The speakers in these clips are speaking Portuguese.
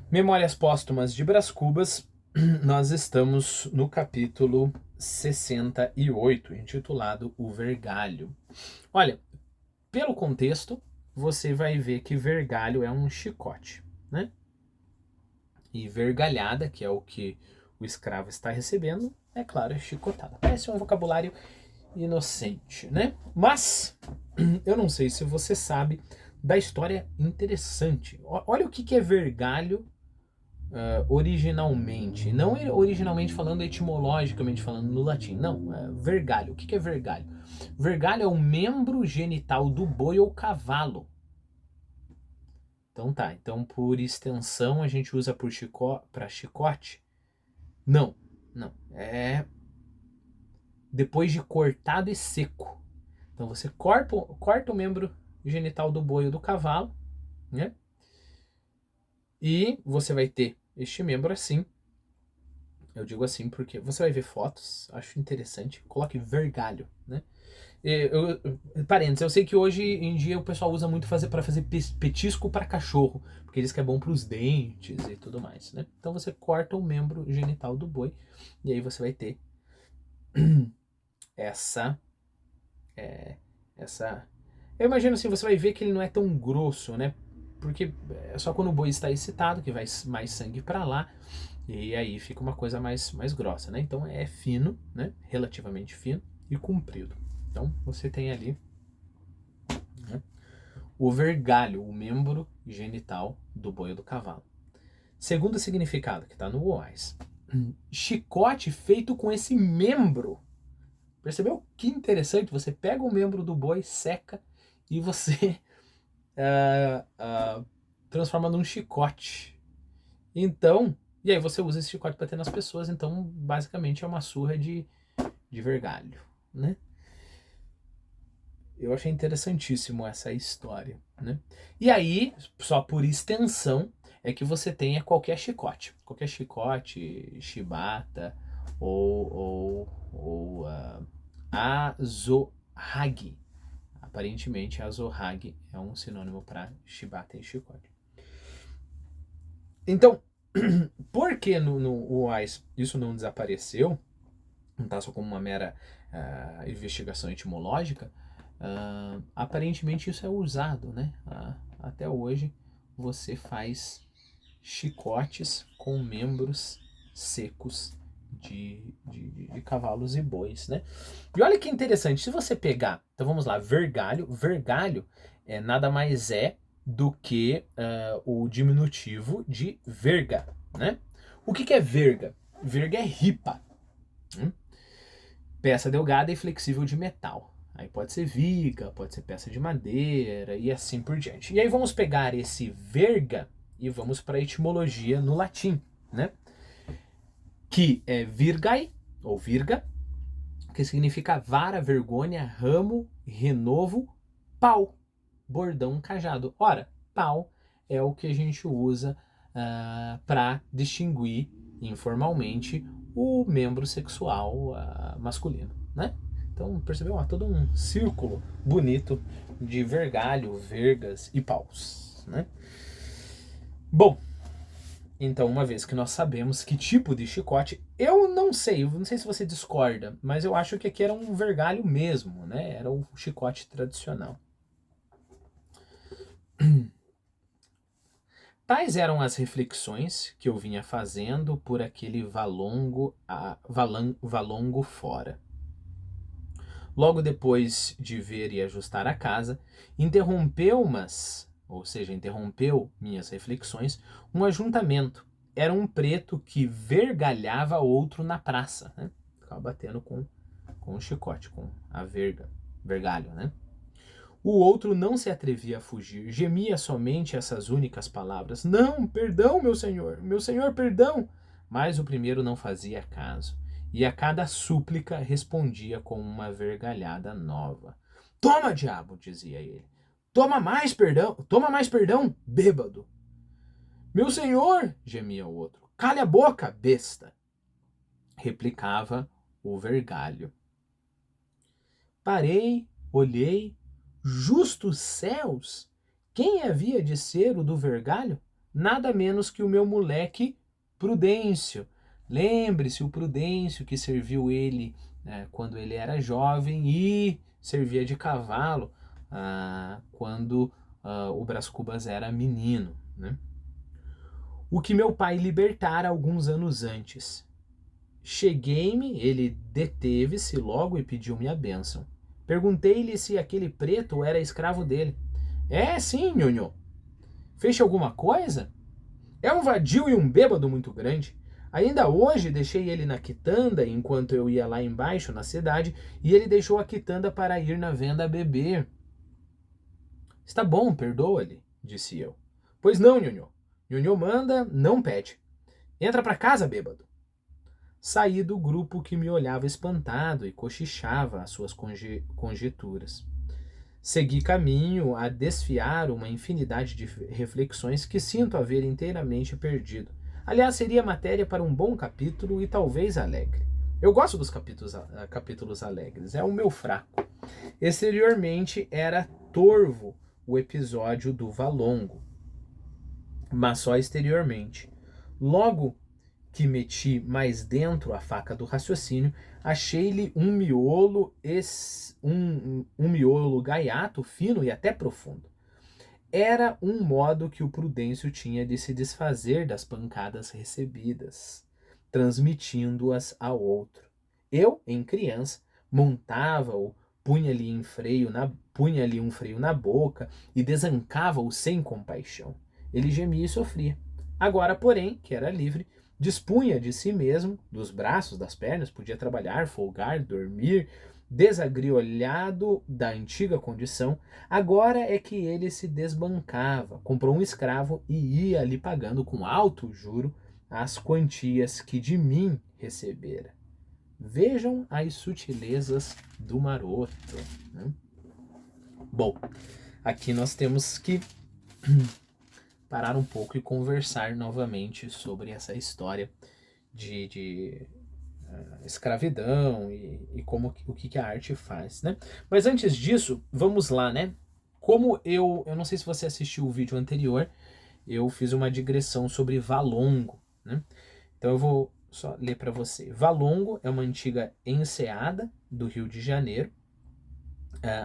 Memórias Póstumas de Brás Cubas, nós estamos no capítulo 68, intitulado O Vergalho. Olha, pelo contexto, você vai ver que vergalho é um chicote, né? E vergalhada, que é o que o escravo está recebendo, é claro, é chicotada. Parece um vocabulário inocente, né? Mas eu não sei se você sabe da história interessante. Olha o que é vergalho originalmente. Não originalmente falando, etimologicamente falando no latim. Não, vergalho. O que é vergalho? Vergalho é o membro genital do boi ou cavalo. Então tá, então por extensão a gente usa para chicote? Não, não. É depois de cortado e seco. Então você corta o membro genital do boi ou do cavalo, né? E você vai ter este membro assim. Eu digo assim porque você vai ver fotos, acho interessante. Coloque vergalho, né? Parênteses, eu sei que hoje em dia o pessoal usa muito para fazer petisco para cachorro, porque eles que é bom para os dentes e tudo mais, né? Então você corta o membro genital do boi e aí você vai ter essa essa eu imagino assim, você vai ver que ele não é tão grosso, né? Porque é só quando o boi está excitado que vai mais sangue para lá e aí fica uma coisa mais grossa, né? Então é fino, né? Relativamente fino e comprido. Então você tem ali, né, o vergalho, o membro genital do boi ou do cavalo. Segundo significado, que está no Wise, chicote feito com esse membro. Percebeu que interessante? Você pega o membro do boi, seca e você transforma num chicote. Então, e aí você usa esse chicote para ter nas pessoas. Então, basicamente é uma surra de vergalho, né? Eu achei interessantíssimo essa história, né? E aí, só por extensão, é que você tenha qualquer chicote, chibata ou azohag. Aparentemente, azohag é um sinônimo para chibata e chicote. Então, por que no UAS isso não desapareceu? Não está só como uma mera investigação etimológica. Aparentemente isso é usado, né? Até hoje você faz chicotes com membros secos de cavalos e bois, né? E olha que interessante, se você pegar, então vamos lá, vergalho nada mais é do que o diminutivo de verga, né? O que é verga? Verga é ripa, peça delgada e flexível de metal. Aí pode ser viga, pode ser peça de madeira e assim por diante. E aí vamos pegar esse verga e vamos para a etimologia no latim, né? Que é virgai, ou virga, que significa vara, vergonha, ramo, renovo, pau, bordão, cajado. Ora, pau é o que a gente usa para distinguir informalmente o membro sexual masculino, né? Então, percebeu? Todo um círculo bonito de vergalho, vergas e paus, né? Bom, então, uma vez que nós sabemos que tipo de chicote, eu não sei se você discorda, mas eu acho que aqui era um vergalho mesmo, né? Era o chicote tradicional. Tais eram as reflexões que eu vinha fazendo por aquele valongo fora. Logo depois de ver e ajustar a casa, interrompeu minhas reflexões, um ajuntamento. Era um preto que vergalhava outro na praça, né? Ficava batendo com o chicote, com a vergalho, né? O outro não se atrevia a fugir, gemia somente essas únicas palavras: Não, perdão, meu senhor, perdão. Mas o primeiro não fazia caso, e a cada súplica respondia com uma vergalhada nova. Toma, diabo, dizia ele. Toma mais perdão, bêbado. Meu senhor, gemia o outro. Cale a boca, besta, replicava o vergalho. Parei, olhei. Justos céus! Quem havia de ser o do vergalho? nada menos que o meu moleque Prudêncio. Lembre-se, o Prudêncio que serviu ele quando ele era jovem e servia de cavalo quando o Brás Cubas era menino, né? O que meu pai libertara alguns anos antes. Cheguei-me, ele deteve-se logo e pediu-me a bênção. Perguntei-lhe se aquele preto era escravo dele. É, sim, nhonhô. Fez alguma coisa? É um vadio e um bêbado muito grande. Ainda hoje deixei ele na quitanda enquanto eu ia lá embaixo na cidade e ele deixou a quitanda para ir na venda a beber. Está bom, perdoa-lhe, disse eu. Pois não, nhonhô. Nhonhô manda, não pede. Entra para casa, bêbado. Saí do grupo que me olhava espantado e cochichava as suas conjecturas. Segui caminho a desfiar uma infinidade de reflexões que sinto haver inteiramente perdido. Aliás, seria matéria para um bom capítulo e talvez alegre. Eu gosto dos capítulos alegres, é o meu fraco. Exteriormente era torvo o episódio do Valongo, mas só exteriormente. Logo que meti mais dentro a faca do raciocínio, achei-lhe um miolo gaiato, fino e até profundo. Era um modo que o Prudêncio tinha de se desfazer das pancadas recebidas, transmitindo-as ao outro. Eu, em criança, montava-o, punha-lhe um freio na boca e desancava-o sem compaixão. Ele gemia e sofria. Agora, porém, que era livre, dispunha de si mesmo, dos braços, das pernas, podia trabalhar, folgar, dormir, desagriolhado da antiga condição, agora é que ele se desbancava, comprou um escravo e ia lhe pagando com alto juro as quantias que de mim recebera. Vejam as sutilezas do maroto, né? Bom, aqui nós temos que parar um pouco e conversar novamente sobre essa história de escravidão e como o que a arte faz, né? Mas antes disso, vamos lá, né? Como eu não sei se você assistiu o vídeo anterior, eu fiz uma digressão sobre Valongo, né? Então eu vou só ler para você. Valongo é uma antiga enseada do Rio de Janeiro,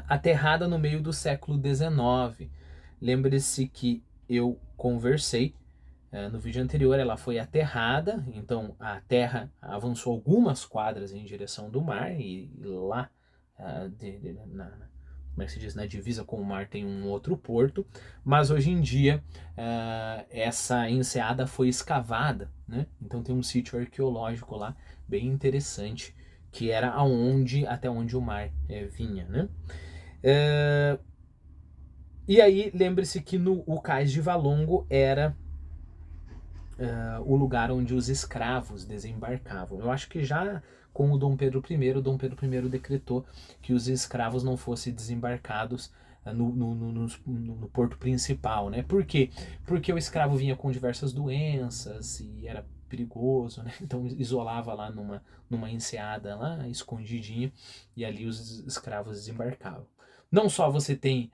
aterrada no meio do século XIX. Lembre-se que eu conversei no vídeo anterior, ela foi aterrada, então a terra avançou algumas quadras em direção do mar e lá, como é que se diz, na divisa com o mar tem um outro porto, mas hoje em dia essa enseada foi escavada, né? Então tem um sítio arqueológico lá bem interessante, que era até onde o mar vinha, né? E aí, lembre-se que o cais de Valongo era o lugar onde os escravos desembarcavam. Eu acho que já com o Dom Pedro I decretou que os escravos não fossem desembarcados no porto principal, né? Por quê? Porque o escravo vinha com diversas doenças e era perigoso, né? Então isolava lá numa enseada lá, escondidinha, e ali os escravos desembarcavam. Não só você tem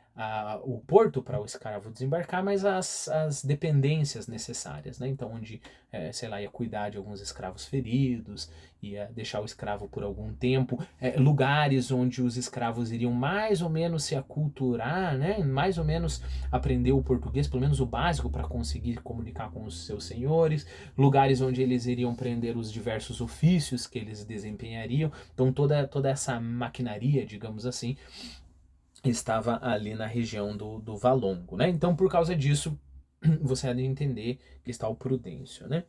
o porto para o escravo desembarcar, mas as dependências necessárias, né? Então, onde, sei lá, ia cuidar de alguns escravos feridos, ia deixar o escravo por algum tempo, lugares onde os escravos iriam mais ou menos se aculturar, né? Mais ou menos aprender o português, pelo menos o básico, para conseguir comunicar com os seus senhores, lugares onde eles iriam aprender os diversos ofícios que eles desempenhariam. Então, toda essa maquinaria, digamos assim, estava ali na região do Valongo, né? Então, por causa disso, você há de entender que está o Prudêncio, né?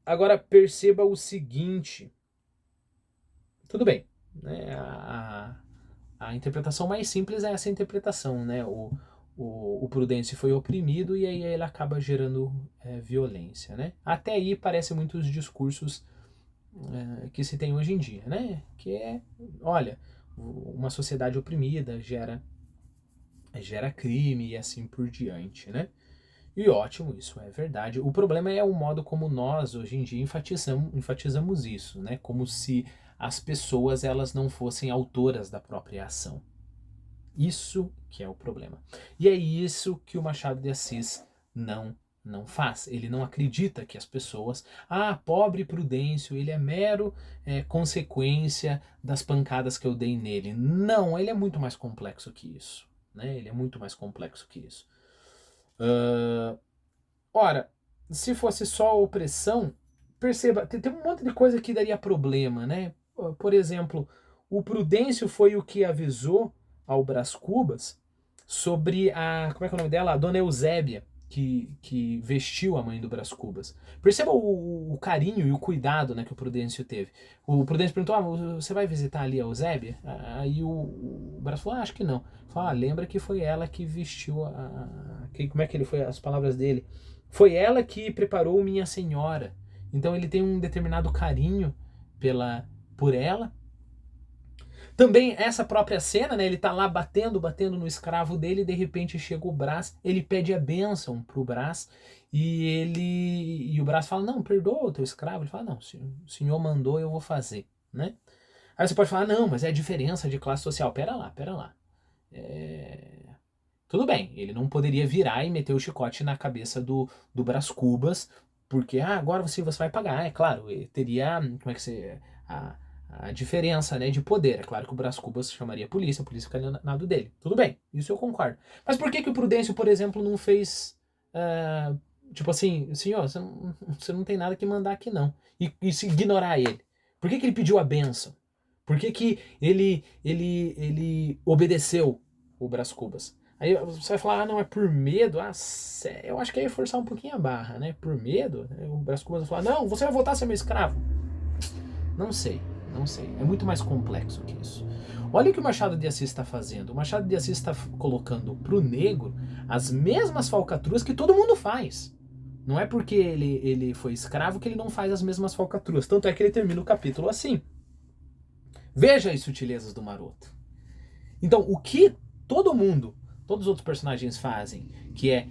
Agora, perceba o seguinte. Tudo bem, né? A interpretação mais simples é essa interpretação, né? O Prudêncio foi oprimido e aí ele acaba gerando violência, né? Até aí parece muitos discursos que se tem hoje em dia, né? Que olha, uma sociedade oprimida gera crime e assim por diante, né? E ótimo, isso é verdade. O problema é o modo como nós hoje em dia enfatizamos isso, né? Como se as pessoas elas não fossem autoras da própria ação. Isso que é o problema. E é isso que o Machado de Assis não faz. Ele não acredita que as pessoas, pobre Prudêncio, ele é mero consequência das pancadas que eu dei nele. Não, ele é muito mais complexo que isso, né? Ele é muito mais complexo que isso. Ora, se fosse só opressão, perceba, tem um monte de coisa que daria problema, né? Por exemplo, o Prudêncio foi o que avisou ao Brás Cubas sobre como é que é o nome dela? A Dona Eusébia, que vestiu a mãe do Brás Cubas. Perceba o carinho e o cuidado, né, que o Prudêncio teve. O Prudêncio perguntou, você vai visitar ali a Eusébia? Aí o Brás falou, acho que não. Falou, lembra que foi ela que vestiu como é que ele foi, as palavras dele? Foi ela que preparou Minha Senhora. Então ele tem um determinado carinho por ela. Também essa própria cena, né, ele tá lá batendo no escravo dele, e de repente chega o Brás, ele pede a bênção pro Brás, e o Brás fala, não, perdoa o teu escravo. Ele fala, não, se o senhor mandou, eu vou fazer, né? Aí você pode falar, não, mas é a diferença de classe social. Pera lá. Tudo bem, ele não poderia virar e meter o chicote na cabeça do Brás Cubas, porque agora você vai pagar. É claro, teria, como é que você, a diferença, né, de poder. É claro que o Brás Cubas chamaria a polícia ficaria na lado dele. Tudo bem, isso eu concordo. Mas por que o Prudêncio, por exemplo, não fez, tipo assim, senhor, você não tem nada que mandar aqui não, e se ignorar ele? Por que ele pediu a bênção? Por que ele obedeceu o Brás Cubas? Aí você vai falar, não, é por medo? Eu acho que aí é forçar um pouquinho a barra, né? Por medo, o Brás Cubas vai falar, não, você vai voltar a ser meu escravo. Não sei. É muito mais complexo que isso. Olha o que o Machado de Assis está fazendo. O Machado de Assis está colocando pro negro as mesmas falcatruas que todo mundo faz. Não é porque ele foi escravo que ele não faz as mesmas falcatruas. Tanto é que ele termina o capítulo assim. Veja as sutilezas do maroto. Então, o que todos os outros personagens fazem, que é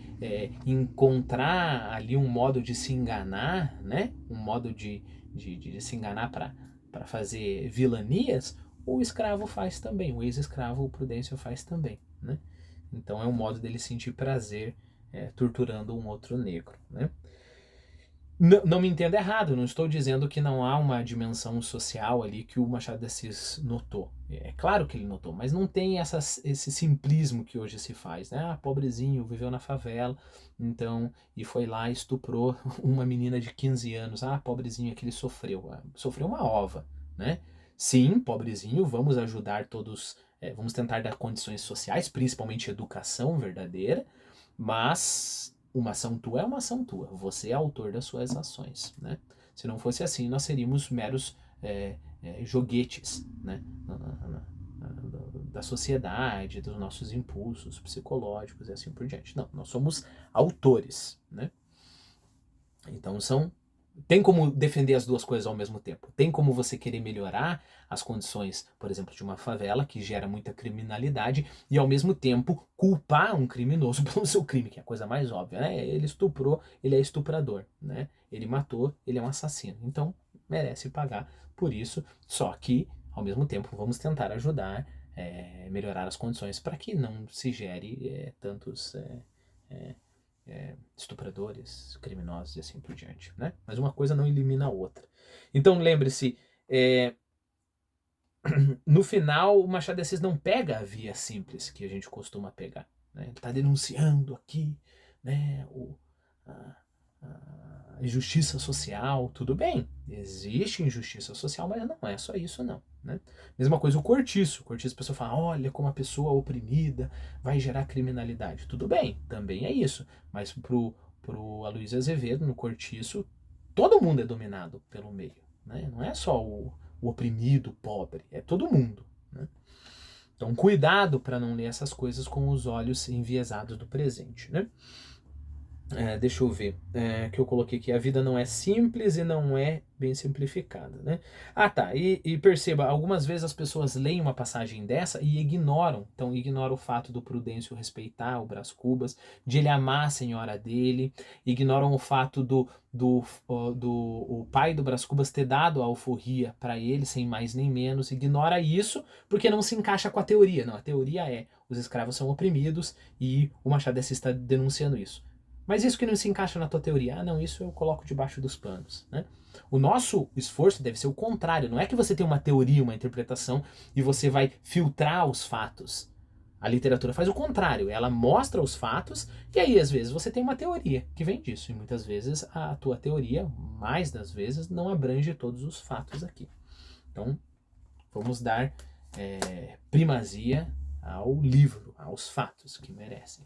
encontrar ali um modo de se enganar, né? Um modo de se enganar para fazer vilanias, o escravo faz também, o ex-escravo, o Prudêncio, faz também, né? Então é um modo dele sentir prazer torturando um outro negro, né? Não me entenda errado, não estou dizendo que não há uma dimensão social ali que o Machado de Assis notou. É claro que ele notou, mas não tem esse simplismo que hoje se faz, né? Pobrezinho, viveu na favela, então, e foi lá e estuprou uma menina de 15 anos. Pobrezinho é que ele sofreu. Sofreu uma ova, né? Sim, pobrezinho, vamos ajudar todos, vamos tentar dar condições sociais, principalmente educação verdadeira, mas uma ação tua é uma ação tua. Você é autor das suas ações, né? Se não fosse assim, nós seríamos meros joguetes, né? Da sociedade, dos nossos impulsos psicológicos e assim por diante. Não, nós somos autores, né? Então tem como defender as duas coisas ao mesmo tempo. Tem como você querer melhorar as condições, por exemplo, de uma favela que gera muita criminalidade e ao mesmo tempo culpar um criminoso pelo seu crime, que é a coisa mais óbvia, né? Ele estuprou, ele é estuprador, né? Ele matou, ele é um assassino. Então, merece pagar por isso. Só que, ao mesmo tempo, vamos tentar ajudar, melhorar as condições para que não se gere tantos estupradores, criminosos e assim por diante, né? Mas uma coisa não elimina a outra. Então lembre-se, no final o Machado de Assis não pega a via simples que a gente costuma pegar, né? Ele está denunciando aqui, né, a injustiça social. Tudo bem, existe injustiça social, mas não é só isso não, né? Mesma coisa o cortiço. O cortiço, a pessoa fala, olha como a pessoa oprimida vai gerar criminalidade. Tudo bem, também é isso, mas pro Aloysio Azevedo, no cortiço, todo mundo é dominado pelo meio, né? Não é só o oprimido, o pobre, é todo mundo, né? Então cuidado para não ler essas coisas com os olhos enviesados do presente, né? Deixa eu ver, que eu coloquei aqui, a vida não é simples e não é bem simplificada, né? Tá, e perceba, algumas vezes as pessoas leem uma passagem dessa e ignoram, então ignora o fato do Prudêncio respeitar o Brás Cubas, de ele amar a senhora dele, ignoram o fato o pai do Brás Cubas ter dado a alforria para ele, sem mais nem menos, ignora isso porque não se encaixa com a teoria. Não, a teoria os escravos são oprimidos e o Machado de Assis está denunciando isso. Mas isso que não se encaixa na tua teoria, ah não, isso eu coloco debaixo dos panos, né? O nosso esforço deve ser o contrário, não é que você tem uma teoria, uma interpretação e você vai filtrar os fatos. A literatura faz o contrário, ela mostra os fatos e aí às vezes você tem uma teoria que vem disso e muitas vezes a tua teoria, mais das vezes, não abrange todos os fatos aqui. Então, vamos dar primazia ao livro, aos fatos que merecem.